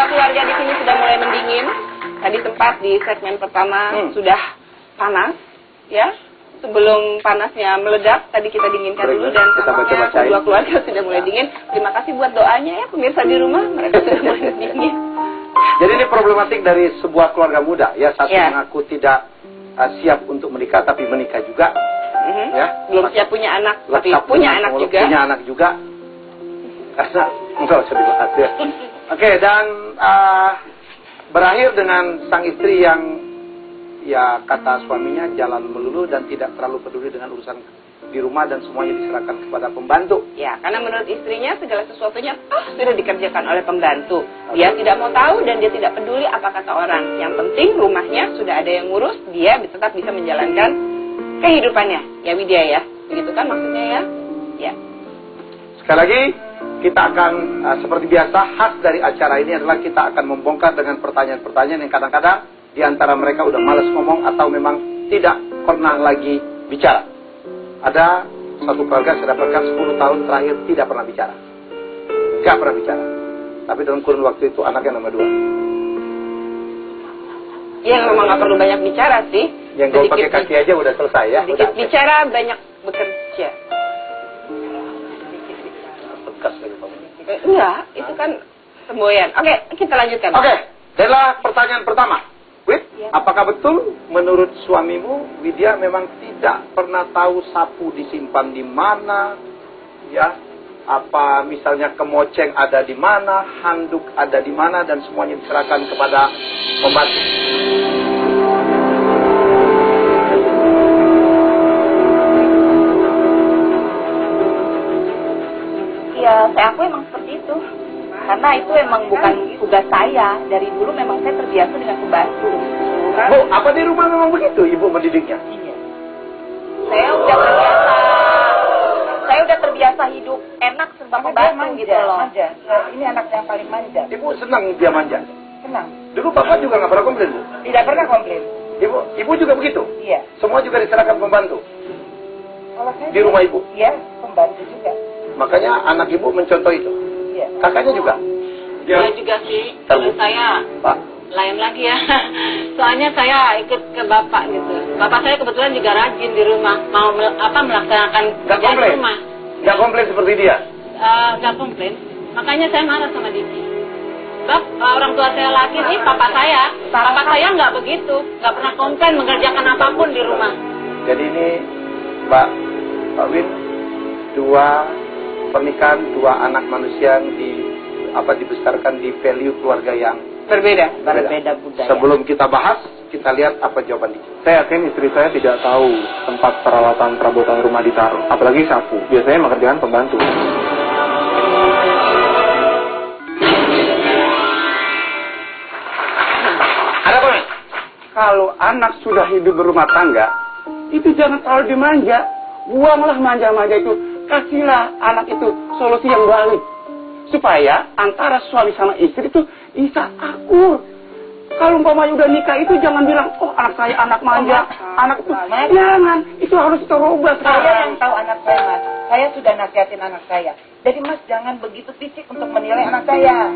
keluarga di sini sudah mulai mendingin. Tadi sempat di segmen pertama sudah panas, ya. Sebelum panasnya meledak, tadi kita dinginkan dulu dan tampaknya kedua keluarga sudah mulai dingin. Terima kasih buat doanya ya pemirsa di rumah, mereka sudah mulai dingin. Jadi ini problematik dari sebuah keluarga muda, ya. Satu mengaku tidak siap untuk menikah, tapi menikah juga. Ya. Belum siap punya anak, tapi punya anak juga. Punya anak juga. Karena enggak usah dibahas ya. Oke, dan berakhir dengan sang istri yang ya kata suaminya jalan melulu dan tidak terlalu peduli dengan urusan di rumah dan semuanya diserahkan kepada pembantu. Ya, karena menurut istrinya segala sesuatunya sudah dikerjakan oleh pembantu. Dia tidak mau tahu dan dia tidak peduli apa kata orang. Yang penting rumahnya sudah ada yang ngurus, dia tetap bisa menjalankan kehidupannya. Ya Widya ya, begitu kan maksudnya ya? Ya. Sekali lagi, kita akan seperti biasa, khas dari acara ini adalah kita akan membongkar dengan pertanyaan-pertanyaan yang kadang-kadang di antara mereka udah malas ngomong atau memang tidak pernah lagi bicara. Ada satu keluarga saya dapatkan 10 tahun terakhir tidak pernah bicara. Gak pernah bicara. Tapi dalam kurun waktu itu anaknya nomor 2. Ya memang gak perlu banyak bicara sih. Yang gue pakai kaki aja udah selesai ya. Sedikit bicara, banyak bekerja. Bekas lagi Pak. Enggak, itu kan semboyan. Oke, kita lanjutkan. Oke, adalah pertanyaan pertama. Wid, apakah betul menurut suamimu Widya memang tidak pernah tahu sapu disimpan di mana? Ya, apa misalnya kemoceng ada di mana, handuk ada di mana dan semuanya diserahkan kepada pembantu? Ya, saya aku emang seperti itu. Karena itu emang bukan tugas saya. Dari dulu memang saya terbiasa dengan pembantu. Bu, apa di rumah memang begitu ibu mendidiknya? Iya. Saya udah terbiasa hidup enak serba pembantu gitu loh. Manja. Ini anak yang paling manja. Ibu senang dia manja? Senang. Dulu bapak juga nggak pernah komplain, Bu? Tidak pernah komplain. Ibu juga begitu? Iya. Semua juga diserahkan pembantu? Kalau saya Di rumah ibu? Iya, pembantu juga. Makanya anak ibu mencontoh itu? Iya. Kakaknya juga? Ya juga sih, kalau saya Pak. lain lagi ya. Soalnya saya ikut ke bapak gitu. Bapak saya kebetulan juga rajin di rumah, mau melaksanakan kerjaan di rumah. Nggak komplain seperti dia? Nggak komplain. Makanya saya marah sama Diki. Sebab orang tua saya laki nih, papa saya nggak begitu, nggak pernah komplain mengerjakan apapun di rumah. Jadi ini Pak Win, dua pernikahan, dua anak manusia yang dibesarkan di value keluarga yang Berbeda budaya. Sebelum kita bahas, kita lihat apa jawaban Diki. Saya yakin istri saya tidak tahu tempat peralatan perabotan rumah ditaruh, apalagi sapu. Biasanya mengerjakan pembantu. Ada apa nih? Kalau anak sudah hidup berumah tangga, itu jangan terlalu dimanja. Buanglah manja-manja itu. Kasihlah anak itu solusi yang baik. Supaya antara suami sama istri itu bisa akur. Kalau umpamanya udah nikah itu jangan bilang, oh anak saya anak manja, anak itu. Jangan, itu harus kita rubah. Saya yang tahu anak saya, Mas. Saya sudah nasihatin anak saya. Jadi Mas jangan begitu fisik untuk menilai anak saya.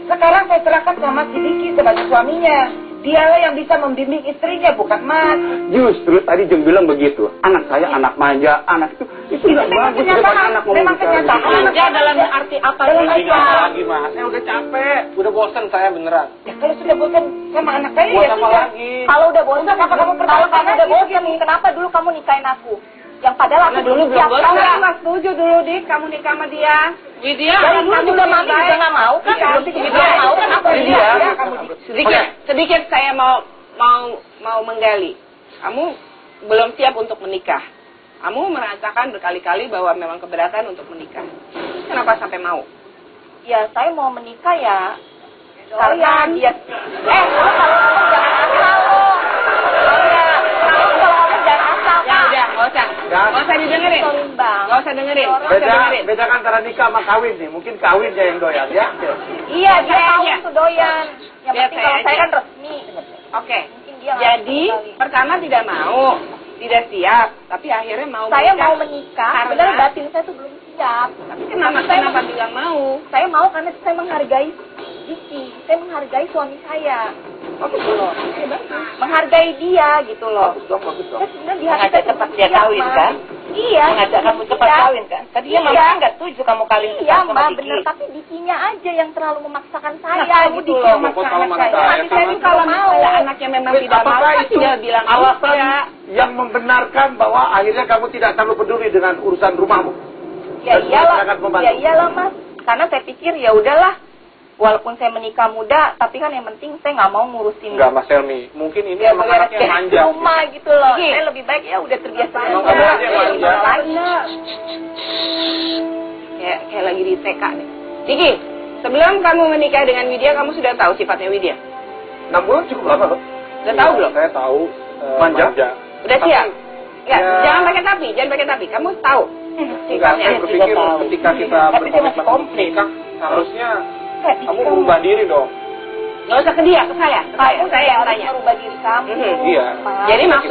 Sekarang saya serahkan sama si Diki sebagai suaminya. Dialah yang bisa membimbing istrinya, bukan Mas. Justru tadi Jeng bilang begitu. Anak saya anak manja, anak itu nggak bagus. Memang kenyataan. Manja dalam arti apa sih? Lagi Mas, saya udah capek, udah bosan saya beneran. Ya kalau sudah bosan sama anak saya Buat ya apa sudah. lagi? Kalau udah bosan, Kenapa kamu kalau pertahankan kamu udah lagi bosan, begini? kenapa dulu kamu nikahin aku? Yang padahal aku dulu belum siap. bosan. Tahu nggak? Nggak setuju dulu Dik, kamu nikah sama dia. Widya, Dari dulu juga mami juga nggak mau kan? Belum juga nggak mau kan aku dia. Sedikit saya mau menggali. Kamu belum siap untuk menikah. Kamu merasakan berkali-kali bahwa memang keberatan untuk menikah. Kenapa sampai mau? Ya saya mau menikah ya karena dia. Kalau kamu jangan asal loh. Kalau kamu jangan asal. Ya udah, nggak usah didengerin. Nggak usah dengerin. Bedakan antara nikah sama kawin nih. Mungkin kawinnya yang doyan ya. Iya, dia tahu Saya itu doyan. Yang Biar penting saya kalau saya aja. kan resmi. Oke. Mungkin dia nggak Jadi sekali. pertama tidak mau, tidak siap, tapi akhirnya mau Saya menikah. mau menikah, Karena- sebenarnya batin saya tuh belum siap. Tapi kenapa bilang mau? Saya mau karena saya menghargai Diki. Saya menghargai suami saya. Gitu loh. Menghargai dia gitu loh. Bagus dong. Saya sebenarnya di hati Mengajak cepat dia kawin kan? Iya. Mengajak kamu cepat kawin kan? Tadinya mama nggak setuju kamu kawin Iya, cepat sama Ma, Diki. bener. Tapi Dikinya aja yang terlalu memaksakan saya kamu gitu Diki loh. yang maksa anak saya. Tapi saya kalau misalnya anaknya memang tidak mau, kan tinggal bilang alasan tidak. yang membenarkan bahwa akhirnya kamu tidak terlalu peduli dengan urusan rumahmu? Ya Dan iyalah, masyarakat membantu. ya iyalah Mas. Karena saya pikir ya udahlah. Walaupun saya menikah muda, tapi kan yang penting saya nggak mau ngurusin. Enggak, Mas Helmi. Mungkin ini Ya, emang anaknya yang manja. rumah gitu loh. Diki. Saya lebih baik ya udah terbiasa Emang aja. anaknya yang manja. Gimana lagi? Kayak lagi di TK nih. Diki, sebelum kamu menikah dengan Widya, kamu sudah tahu sifatnya Widya? 6 bulan cukup lama. Sudah tahu belum? Saya tahu Manja? Udah Tapi- siap? Enggak, Ya. jangan pakai tapi. Kamu tahu Enggak, sifatnya. saya berpikir tahu. ketika kita Tapi dia masih berkomitmen komplit. menikah, harusnya Nggak, Diki kamu kamu berubah diri dong. Nggak usah ke dia, ke saya. Saya yang Harus tanya. merubah diri kamu. Mhm, iya. Mas. Jadi maksud